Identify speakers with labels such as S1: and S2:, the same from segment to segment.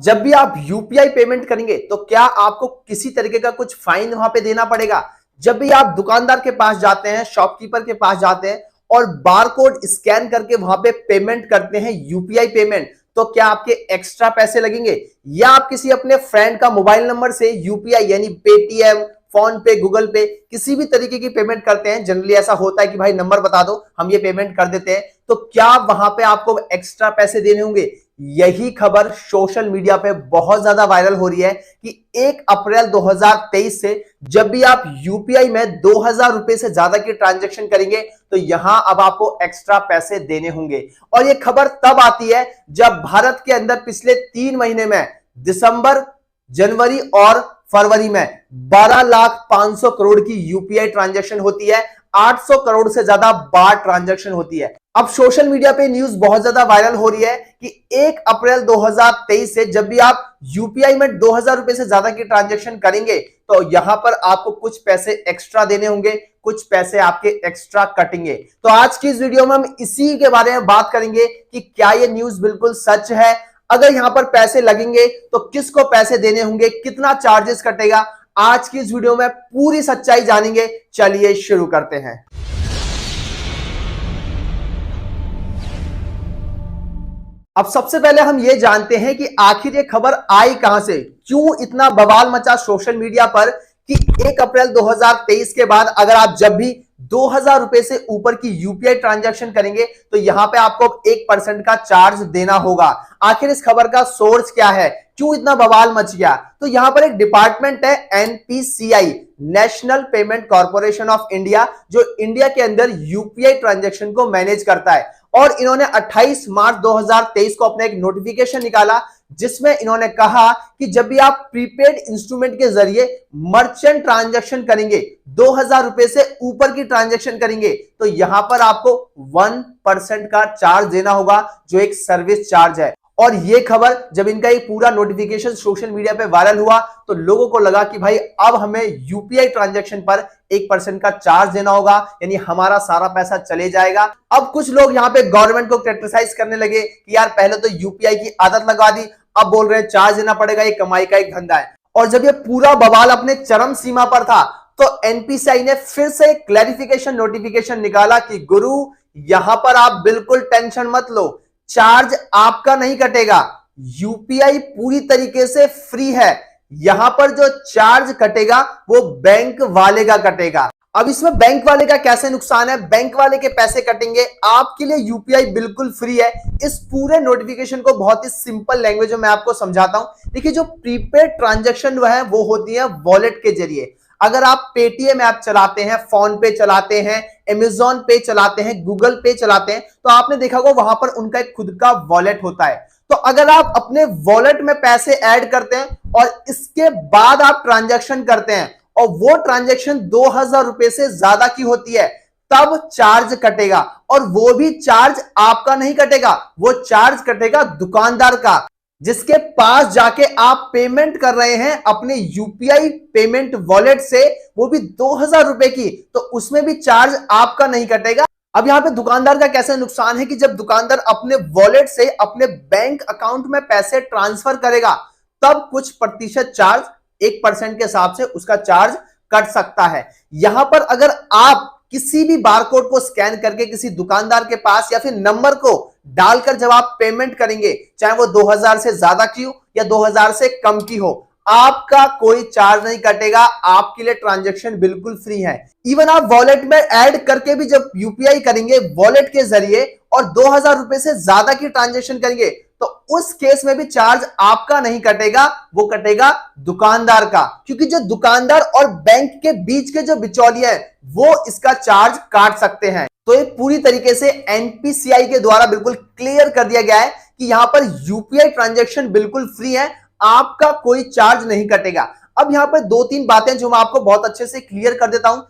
S1: जब भी आप यूपीआई पेमेंट करेंगे तो क्या आपको किसी तरीके का कुछ फाइन वहां पे देना पड़ेगा? जब भी आप दुकानदार के पास जाते हैं, शॉपकीपर के पास जाते हैं और बारकोड स्कैन करके वहां पे पेमेंट करते हैं यूपीआई पेमेंट, तो क्या आपके एक्स्ट्रा पैसे लगेंगे? या आप किसी अपने फ्रेंड का मोबाइल नंबर से यूपीआई यानी पेटीएम, फोन पे, गूगल पे किसी भी तरीके की पेमेंट करते हैं, जनरली ऐसा होता है कि भाई नंबर बता दो हम ये पेमेंट कर देते हैं, तो क्या वहां पे आपको एक्स्ट्रा पैसे देने होंगे? यही खबर सोशल मीडिया पे बहुत ज्यादा वायरल हो रही है कि 1 अप्रैल 2023 से जब भी आप यूपीआई में 2000 रुपए से ज्यादा की ट्रांजैक्शन करेंगे तो यहां अब आपको एक्स्ट्रा पैसे देने होंगे। और ये खबर तब आती है जब भारत के अंदर पिछले 3 महीने में दिसंबर, जनवरी और फरवरी में 12,500 करोड़ की यूपीआई ट्रांजैक्शन होती है, 800 करोड़ से ज्यादा बार ट्रांजैक्शन होती है। अब सोशल मीडिया पे न्यूज बहुत ज्यादा वायरल हो रही है कि 1 अप्रैल 2023 से जब भी आप यूपीआई में 2000 रुपए से ज्यादा की ट्रांजैक्शन करेंगे तो यहां पर आपको कुछ पैसे एक्स्ट्रा देने होंगे, कुछ पैसे आपके एक्स्ट्रा कटेंगे। तो आज की इस वीडियो में हम इसी के बारे में बात करेंगे कि क्या यह न्यूज बिल्कुल सच है, अगर यहां पर पैसे लगेंगे तो किसको पैसे देने होंगे, कितना चार्जेस कटेगा, आज की इस वीडियो में पूरी सच्चाई जानेंगे। चलिए शुरू करते हैं। अब सबसे पहले हम ये जानते हैं कि आखिर ये खबर आई कहां से, क्यों इतना बवाल मचा सोशल मीडिया पर कि 1 अप्रैल 2023 के बाद अगर आप जब भी 2000 रुपए से ऊपर की यूपीआई ट्रांजैक्शन करेंगे तो यहां पे आपको 1% का चार्ज देना होगा। आखिर इस खबर का सोर्स क्या है, क्यों इतना बवाल मच गया? तो यहां पर एक डिपार्टमेंट है NPCI, national payment corporation of India, जो इंडिया के अंदर यूपीआई ट्रांजैक्शन को मैनेज करता है। और इन्होंने 28 मार्च 2023 को अपना एक नोटिफिकेशन निकाला जिसमें इन्होंने कहा कि जब भी आप प्रीपेड इंस्ट्रूमेंट के जरिए मर्चेंट ट्रांजैक्शन करेंगे, 2000 रुपए से ऊपर की ट्रांजैक्शन करेंगे तो यहां पर आपको 1% का चार्ज देना होगा, जो एक सर्विस चार्ज है। और ये खबर जब इनका एक पूरा नोटिफिकेशन सोशल मीडिया पे वायरल हुआ तो लोगों को लगा कि भाई अब हमें यूपीआई ट्रांजैक्शन पर 1% का चार्ज देना होगा, यानी हमारा सारा पैसा चले जाएगा। अब कुछ लोग यहाँ पे गवर्नमेंट को क्रिटिसाइज करने लगे कि यार पहले तो यूपीआई की आदत लगा दी, अब बोल रहे हैं चार्ज देना पड़ेगा, ये कमाई का एक धंधा है। और जब ये पूरा बवाल अपने चरम सीमा पर था तो एनपीसीआई ने फिर से क्लैरिफिकेशन नोटिफिकेशन निकाला कि गुरु यहां पर आप बिल्कुल टेंशन मत लो, चार्ज आपका नहीं कटेगा, यूपीआई पूरी तरीके से फ्री है, यहां पर जो चार्ज कटेगा वो बैंक वाले का कटेगा। अब इसमें बैंक वाले का कैसे नुकसान है, बैंक वाले के पैसे कटेंगे, आपके लिए यूपीआई बिल्कुल फ्री है। इस पूरे नोटिफिकेशन को बहुत ही सिंपल लैंग्वेज में मैं आपको समझाता हूं। देखिए, जो प्रीपेड ट्रांजैक्शन वो होती है वॉलेट के जरिए। अगर आप पेटीएम ऐप चलाते हैं, फोन पे चलाते हैं, अमेजॉन पे चलाते हैं, गूगल पे चलाते हैं, तो आपने देखा होगा वहां पर उनका एक खुद का वॉलेट होता है। तो अगर आप अपने वॉलेट में पैसे ऐड करते हैं और इसके बाद आप ट्रांजैक्शन करते हैं और वो ट्रांजैक्शन 2000 रुपए से ज्यादा की होती है, तब चार्ज कटेगा। और वो भी चार्ज आपका नहीं कटेगा, वो चार्ज कटेगा दुकानदार का, जिसके पास जाके आप पेमेंट कर रहे हैं अपने यूपीआई पेमेंट वॉलेट से, वो भी 2000 रुपए की, तो उसमें भी चार्ज आपका नहीं कटेगा। अब यहां पे दुकानदार का कैसे नुकसान है कि जब दुकानदार अपने वॉलेट से अपने बैंक अकाउंट में पैसे ट्रांसफर करेगा तब कुछ प्रतिशत चार्ज 1% के हिसाब से उसका चार्ज कट सकता है। यहां पर अगर आप किसी भी बारकोड को स्कैन करके किसी दुकानदार के पास या फिर नंबर को डालकर जब आप पेमेंट करेंगे, चाहे वो 2000 से ज्यादा की हो या 2000 से कम की हो, आपका कोई चार्ज नहीं कटेगा, आपके लिए ट्रांजैक्शन बिल्कुल फ्री है। इवन आप वॉलेट में ऐड करके भी जब यूपीआई करेंगे वॉलेट के जरिए और 2000 रुपए से ज्यादा की ट्रांजैक्शन करेंगे तो उस केस में भी चार्ज आपका नहीं कटेगा, वो कटेगा दुकानदार का, क्योंकि जो दुकानदार और बैंक के बीच के जो बिचौलिए हैं वो इसका चार्ज काट सकते हैं। तो ये पूरी तरीके से एनपीसीआई के द्वारा बिल्कुल क्लियर कर दिया गया है कि यहां पर यूपीआई ट्रांजैक्शन बिल्कुल फ्री है, आपका कोई चार्ज नहीं कटेगा। अब यहां पर 2-3 बातें जो मैं आपको बहुत अच्छे से क्लियर कर देता हूं।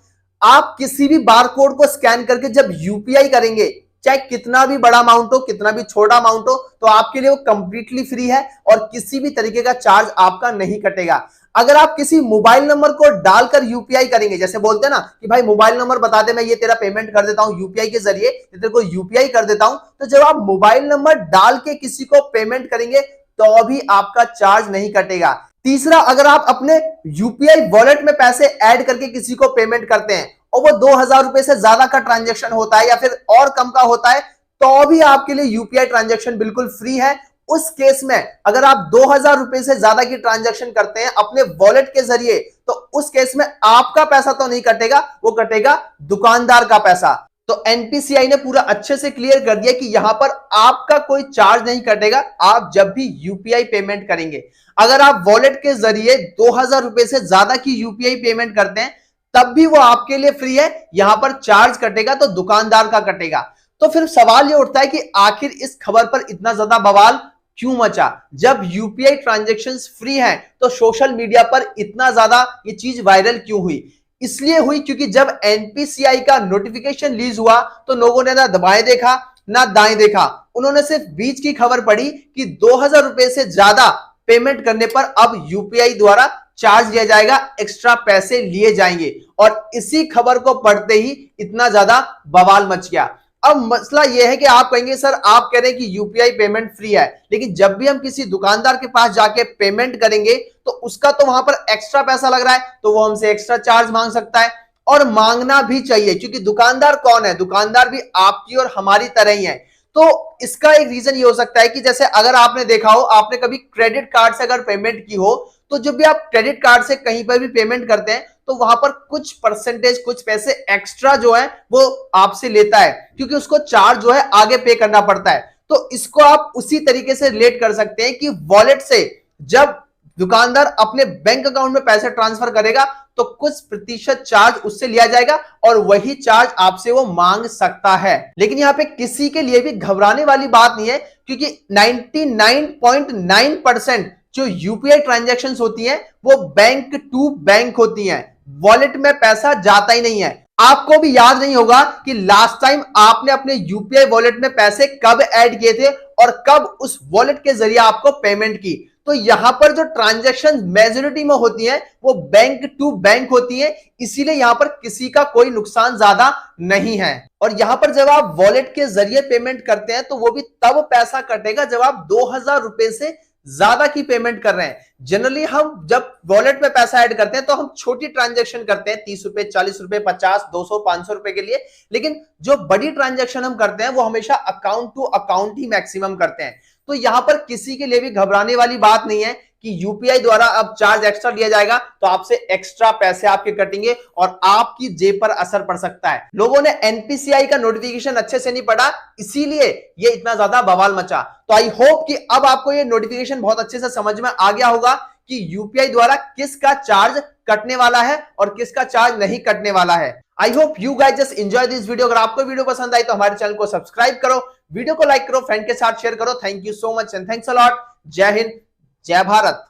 S1: आप किसी भी बारकोड को स्कैन करके जब यूपीआई करेंगे, चाहे कितना भी बड़ा अमाउंट हो, कितना भी छोटा अमाउंट हो, तो आपके लिए वो कंप्लीटली फ्री है और किसी भी तरीके का चार्ज आपका नहीं कटेगा। अगर आप किसी मोबाइल नंबर को डालकर यूपीआई करेंगे, जैसे बोलते हैं ना कि भाई मोबाइल नंबर बता दे, मैं ये तेरा पेमेंट कर देता हूं यूपीआई के जरिए, तेरे को यूपीआई कर देता हूं, तो जब आप मोबाइल नंबर डाल के किसी को पेमेंट करेंगे तो भी आपका चार्ज नहीं कटेगा। तीसरा, अगर आप अपने यूपीआई वॉलेट में पैसे ऐड करके किसी को पेमेंट करते हैं और वो 2000 रुपए से ज्यादा का ट्रांजैक्शन होता है या फिर और कम का होता है, तो भी आपके लिए यूपीआई ट्रांजैक्शन बिल्कुल फ्री है। उस केस में अगर आप 2000 रुपए से ज्यादा की ट्रांजैक्शन करते हैं अपने वॉलेट के जरिए, तो उस केस में आपका पैसा तो नहीं कटेगा, वो कटेगा दुकानदार का पैसा। तो एनपीसीआई ने पूरा अच्छे से क्लियर कर दिया कि यहां पर आपका कोई चार्ज नहीं कटेगा आप जब भी यूपीआई पेमेंट करेंगे। अगर आप वॉलेट के जरिए 2000 रुपए से ज्यादा की यूपीआई पेमेंट करते हैं तब भी वो आपके लिए फ्री है, यहां पर चार्ज कटेगा तो दुकानदार का कटेगा। तो फिर सवाल ये उठता है कि आखिर इस खबर पर इतना ज्यादा बवाल क्यों मचा? जब यूपीआई ट्रांजैक्शंस फ्री हैं तो सोशल मीडिया पर इतना ज्यादा ये चीज वायरल क्यों हुई? इसलिए हुई क्योंकि जब एनपीसीआई का नोटिफिकेशन रिलीज हुआ तो लोगों ने ना बाएं देखा ना दाएं देखा, उन्होंने सिर्फ बीच की खबर पढ़ी कि 2000 रुपए से ज्यादा पेमेंट करने पर अब यूपीआई द्वारा चार्ज लिया जाएगा, एक्स्ट्रा पैसे लिए जाएंगे, और इसी खबर को पढ़ते ही इतना ज्यादा बवाल मच गया। अब मसला यह है कि आप कहेंगे सर आप कह रहे हैं कि यूपीआई पेमेंट फ्री है, लेकिन जब भी हम किसी दुकानदार के पास जाके पेमेंट करेंगे तो उसका तो वहां पर एक्स्ट्रा पैसा लग रहा है, तो वो हमसे एक्स्ट्रा चार्ज मांग सकता है, और मांगना भी चाहिए क्योंकि दुकानदार कौन है? दुकानदार भी आपकी और हमारी तरह ही है। तो इसका एक रीजन ये हो सकता है कि जैसे अगर आपने देखा हो, आपने कभी क्रेडिट कार्ड से अगर पेमेंट की हो, तो जब भी आप क्रेडिट कार्ड से कहीं पर भी पेमेंट करते हैं तो वहां पर कुछ परसेंटेज, कुछ पैसे एक्स्ट्रा जो है वो आपसे लेता है, क्योंकि उसको चार्ज जो है आगे पे करना पड़ता है। तो इसको आप उसी तरीके से रिलेट कर सकते हैं कि वॉलेट से जब दुकानदार अपने बैंक अकाउंट में पैसे ट्रांसफर करेगा तो कुछ प्रतिशत चार्ज उससे लिया जाएगा और वही चार्ज आपसे वो मांग सकता है। लेकिन यहाँ पे किसी के लिए भी घबराने वाली बात नहीं है, क्योंकि 99.9% जो यूपीआई ट्रांजैक्शंस होती हैं वो बैंक टू बैंक होती हैं, वॉलेट में पैसा जाता ही नहीं है। आपको भी याद नहीं होगा कि लास्ट टाइम आपने अपने यूपीआई वॉलेट में पैसे कब ऐड किए थे और कब उस वॉलेट के जरिए आपको पेमेंट की। तो यहां पर जो ट्रांजैक्शन मेजॉरिटी में होती हैं वो बैंक टू बैंक होती हैं, इसीलिए यहां पर किसी का कोई नुकसान ज्यादा नहीं है। और यहां पर जब आप वॉलेट के जरिए पेमेंट करते हैं तो वो भी तब पैसा कटेगा जब आप 2000 रुपए से ज्यादा की पेमेंट कर रहे हैं। जनरली हम जब वॉलेट में पैसा ऐड करते हैं तो हम छोटी ट्रांजैक्शन करते हैं, 30 रुपए, 40 रुपए, 50, 200, 500 रुपए के लिए, लेकिन जो बड़ी ट्रांजैक्शन हम करते हैं वो हमेशा अकाउंट टू अकाउंट ही मैक्सिमम करते हैं। तो यहां पर किसी के लिए भी घबराने वाली बात नहीं है कि यूपीआई द्वारा अब चार्ज एक्स्ट्रा लिया जाएगा तो आपसे एक्स्ट्रा पैसे आपके कटेंगे और आपकी जेब पर असर पड़ सकता है। लोगों ने एनपीसीआई का नोटिफिकेशन अच्छे से नहीं पढ़ा, इसीलिए ये इतना ज्यादा बवाल मचा। तो आई होप कि अब आपको ये नोटिफिकेशन बहुत अच्छे से समझ में आ गया होगा कि यूपीआई द्वारा किसका चार्ज कटने वाला है और किसका चार्ज नहीं कटने वाला है। I hope you guys just enjoy this video. अगर आपको वीडियो पसंद आई तो हमारे चैनल को सब्सक्राइब करो, वीडियो को लाइक करो, फ्रेंड के साथ शेयर करो। Thank you so much and thanks a lot. जय हिंद, जय भारत।